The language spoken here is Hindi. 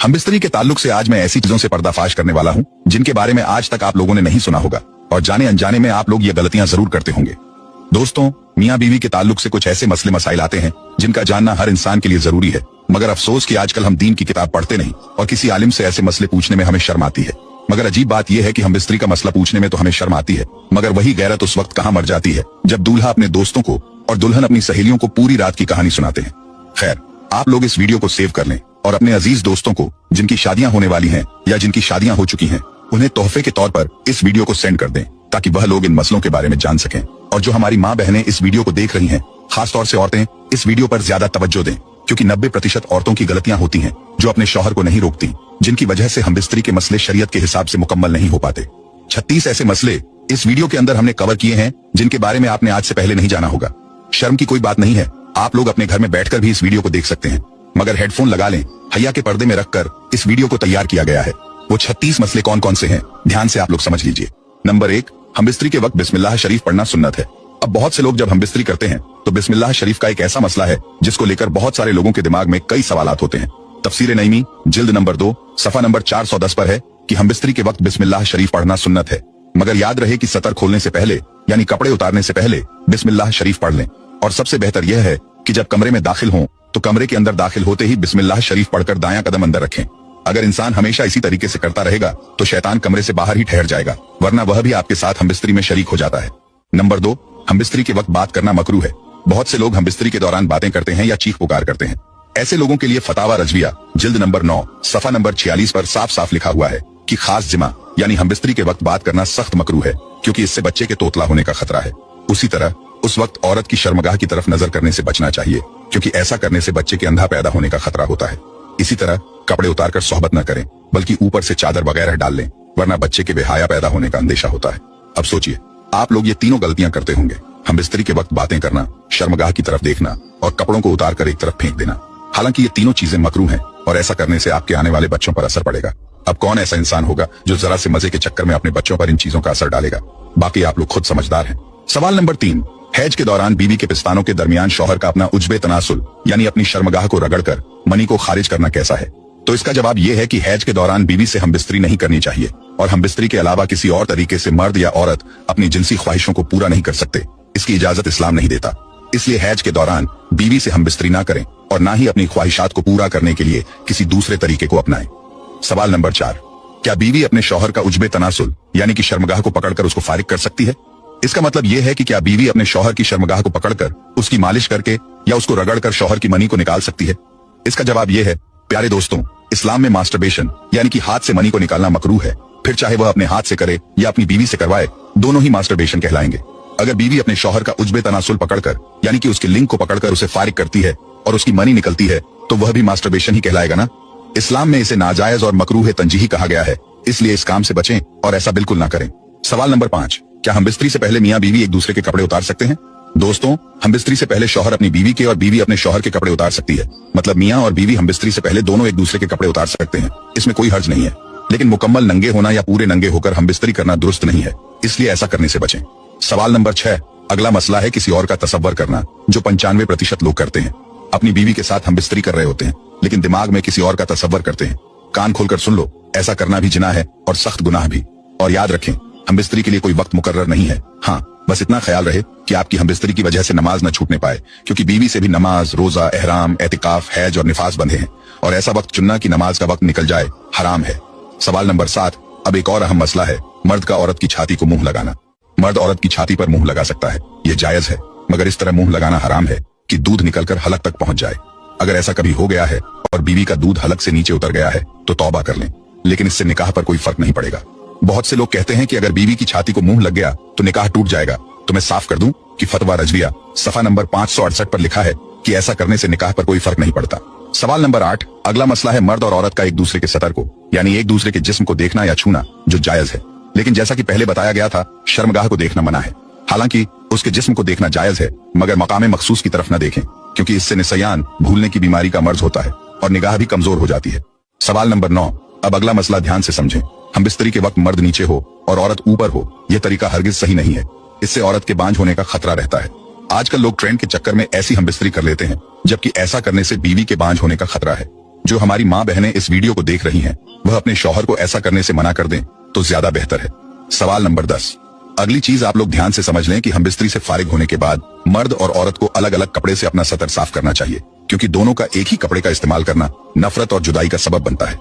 हम बिस्तरी के ताल्लुक से आज मैं ऐसी चीजों से पर्दाफाश करने वाला हूँ जिनके बारे में आज तक आप लोगों ने नहीं सुना होगा और जाने अनजाने में आप लोग ये गलतियां जरूर करते होंगे। दोस्तों, मियाँ बीवी के ताल्लुक से कुछ ऐसे मसले मसाइल आते हैं जिनका जानना हर इंसान के लिए जरूरी है, मगर अफसोस कि आजकल हम दीन की किताब पढ़ते नहीं और किसी आलिम से ऐसे मसले पूछने में हमें शर्म आती है। मगर अजीब बात यह है कि हम बिस्तरी का मसला पूछने में तो हमें शर्म आती है, मगर वही गैरत उस वक्त कहाँ मर जाती है जब दूल्हा अपने दोस्तों को और दुल्हन अपनी सहेलियों को पूरी रात की कहानी सुनाते हैं। खैर, आप लोग इस वीडियो को सेव कर लें और अपने अजीज दोस्तों को जिनकी शादियां होने वाली हैं या जिनकी शादियां हो चुकी हैं उन्हें तोहफे के तौर पर इस वीडियो को सेंड कर दें ताकि वह लोग इन मसलों के बारे में जान सकें। और जो हमारी माँ बहनें इस वीडियो को देख रही हैं, खासतौर से औरतें, इस वीडियो पर ज्यादा तवज्जो दें क्योंकि 90% औरतों की गलतियां होती हैं जो अपने शौहर को नहीं रोकती, जिनकी वजह से हम बिस्तरी के मसले शरीयत के हिसाब से मुकम्मल नहीं हो पाते। 36 ऐसे मसले इस वीडियो के अंदर हमने कवर किए हैं जिनके बारे में आपने आज से पहले नहीं जाना होगा। शर्म की कोई बात नहीं है, आप लोग अपने घर में बैठकर भी इस वीडियो को देख सकते हैं, मगर हेडफोन लगा लें। हया के पर्दे में रखकर इस वीडियो को तैयार किया गया है। वो 36 मसले कौन कौन से हैं, ध्यान से आप लोग समझ लीजिए। नंबर 1, हम बिस्तरी के वक्त बिस्मिल्लाह शरीफ पढ़ना सुन्नत है। अब बहुत से लोग जब हम बिस्तरी करते हैं तो बिस्मिल्लाह शरीफ का एक ऐसा मसला है जिसको लेकर बहुत सारे लोगों के दिमाग में कई सवालात होते हैं। तफसीर नईमी जिल्द नंबर 2 सफा नंबर 410 पर है कि हम बिस्तरी के वक्त बिस्मिल्लाह शरीफ पढ़ना सुन्नत है, मगर याद रहे कि सतर खोलने से पहले यानी कपड़े उतारने से पहले बिस्मिल्लाह शरीफ पढ़ लें। और सबसे बेहतर यह है कि जब कमरे में दाखिल हों तो कमरे के अंदर दाखिल होते ही बिस्मिल्लाह शरीफ पढ़कर दायां कदम अंदर रखें। अगर इंसान हमेशा इसी तरीके से करता रहेगा तो शैतान कमरे से बाहर ही ठहर जाएगा, वरना वह भी आपके साथ हम बिस्तरी में शरीक हो जाता है। नंबर 2, हम बिस्तरी के वक्त बात करना मकरूह है। बहुत से लोग हम बिस्तरी के दौरान बातें करते हैं या चीख पुकार करते हैं। ऐसे लोगों के लिए फतावा रजविया जिल्द नंबर 9 सफा नंबर 46 पर साफ साफ लिखा हुआ है कि खास जिमा यानी हम बिस्तरी के वक्त बात करना सख्त मकरूह है क्योंकि इससे बच्चे के तोतला होने का खतरा है। उसी तरह उस वक्त औरत की शर्मगाह की तरफ नजर करने से बचना चाहिए क्योंकि ऐसा करने से बच्चे के अंधा पैदा होने का खतरा होता है। इसी तरह कपड़े उतारकर सोहबत न करें बल्कि ऊपर से चादर वगैरह डाल लें, वरना बच्चे के बेहया पैदा होने का अंदेशा होता है। अब सोचिए, आप लोग ये तीनों गलतियां करते होंगे, हम बिस्तरी के वक्त बातें करना, शर्मगाह की तरफ देखना और कपड़ों को उतारकर एक तरफ फेंक देना। हालांकि ये तीनों चीजें मकरूह हैं और ऐसा करने से आपके आने वाले बच्चों पर असर पड़ेगा। अब कौन ऐसा इंसान होगा जो जरा से मजे के चक्कर में अपने बच्चों पर इन चीजों का असर डालेगा? बाकी आप लोग खुद समझदार हैं। सवाल नंबर 3, हैज के दौरान बीवी के पिस्तानों के दरमियान शौहर का अपना उज्बे तनासुल यानी अपनी शर्मगाह को रगड़कर मनी को खारिज करना कैसा है? तो इसका जवाब यह है कि हैज के दौरान बीवी से हम बिस्तरी नहीं करनी चाहिए और हम बिस्तरी के अलावा किसी और तरीके से मर्द या औरत अपनी जिनसी ख्वाहिशों को पूरा नहीं कर सकते। इसकी इजाजत इस्लाम नहीं देता। इसलिए हैज के दौरान बीवी से हम बिस्तरी ना करें और ना ही अपनी ख्वाहिशात को पूरा करने के लिए किसी दूसरे तरीके को अपनाएं। सवाल नंबर 4, क्या बीवी अपने शौहर का उज्बे तनासुल यानी कि शर्मगाह को पकड़कर उसको फारिग कर सकती है? इसका मतलब यह है कि क्या बीवी अपने शौहर की शर्मगाह को पकड़कर उसकी मालिश करके या उसको रगड़कर शौहर की मनी को निकाल सकती है? इसका जवाब यह है, प्यारे दोस्तों, इस्लाम में मास्टरबेशन यानी कि हाथ से मनी को निकालना मकरूह है। फिर चाहे वह अपने हाथ से करे या अपनी बीवी से करवाए, दोनों ही मास्टरबेशन कहलाएंगे। अगर बीवी अपने शौहर का उज्बे तनासुल पकड़कर यानी कि उसके लिंग को पकड़कर उसे फारिग करती है और उसकी मनी निकलती है तो वह भी मास्टरबेशन ही कहलाएगा ना। इस्लाम में इसे नाजायज और मकरूह तंजीही कहा गया है, इसलिए इस काम से बचें और ऐसा बिल्कुल ना करें। सवाल नंबर 5, क्या हम बिस्तरी से पहले मियाँ बीवी एक दूसरे के कपड़े उतार सकते हैं? दोस्तों, हम बिस्तरी से पहले शौहर अपनी बीवी के और बीवी अपने शौहर के कपड़े उतार सकती है। मतलब मियाँ और बीवी हम बिस्तरी से पहले दोनों एक दूसरे के कपड़े उतार सकते हैं, इसमें कोई हर्ज नहीं है। लेकिन मुकम्मल नंगे होना या पूरे नंगे होकर हम बिस्तरी करना दुरुस्त नहीं है, इसलिए ऐसा करने से बचें। सवाल नंबर 6, अगला मसला है किसी और का तसव्वुर करना, जो 95% लोग करते हैं। अपनी बीवी के साथ हम बिस्तरी कर रहे होते हैं लेकिन दिमाग में किसी और का तसव्वुर करते हैं। कान खोलकर सुन लो, ऐसा करना भी जिना है और सख्त गुनाह भी। और याद रखें, हम बिस्तरी के लिए कोई वक्त मुकर्रर नहीं है। हाँ, बस इतना ख्याल रहे कि आपकी हम बिस्तरी की वजह से नमाज न छूटने पाए, क्योंकि बीवी से भी नमाज, रोजा, एहराम, एतिकाफ, हैज और निफास बंधे हैं और ऐसा वक्त चुनना कि नमाज का वक्त निकल जाए हराम है। सवाल नंबर 7, अब एक और अहम मसला है, मर्द का औरत की छाती को मुंह लगाना। मर्द औरत की छाती पर मुंह लगा सकता है, ये जायज है, मगर इस तरह मुंह लगाना हराम है कि दूध निकलकर हलक तक पहुंच जाए। अगर ऐसा कभी हो गया है और बीवी का दूध हलक से नीचे उतर गया है तो तौबा कर लें, लेकिन इससे निकाह पर कोई फर्क नहीं पड़ेगा। बहुत से लोग कहते हैं कि अगर बीवी की छाती को मुंह लग गया तो निकाह टूट जाएगा, तो मैं साफ कर दूं कि फतवा रजविया सफा नंबर 568 पर लिखा है कि ऐसा करने से निकाह पर कोई फर्क नहीं पड़ता। सवाल नंबर 8, अगला मसला है मर्द और औरत का एक दूसरे के सतर को यानी एक दूसरे के जिस्म को देखना या छूना, जो जायज है। लेकिन जैसा कि पहले बताया गया था, शर्मगाह को देखना मना है। हालांकि उसके जिस्म को देखना जायज है, मगर मकामे मखसूस की तरफ न देखें क्योंकि इससे निसयान, भूलने की बीमारी का मर्ज होता है और निगाह भी कमजोर हो जाती है। सवाल नंबर 9, अब अगला मसला ध्यान से समझें। हम बिस्तरी के वक्त मर्द नीचे हो और औरत ऊपर हो, यह तरीका हरगिज सही नहीं है। इससे औरत के बांझ होने का खतरा रहता है। आजकल लोग ट्रेंड के चक्कर में ऐसी हम बिस्तरी कर लेते हैं, जबकि ऐसा करने से बीवी के बांझ होने का खतरा है। जो हमारी माँ बहनें इस वीडियो को देख रही हैं, वह अपने शौहर को ऐसा करने से मना कर दें तो ज्यादा बेहतर है। सवाल नंबर 10। अगली चीज आप लोग ध्यान से समझ लें कि हम बिस्तरी से फारिग होने के बाद मर्द और औरत को अलग अलग कपड़े से अपना सतर साफ करना चाहिए, क्योंकि दोनों का एक ही कपड़े का इस्तेमाल करना नफरत और जुदाई का सबब बनता है।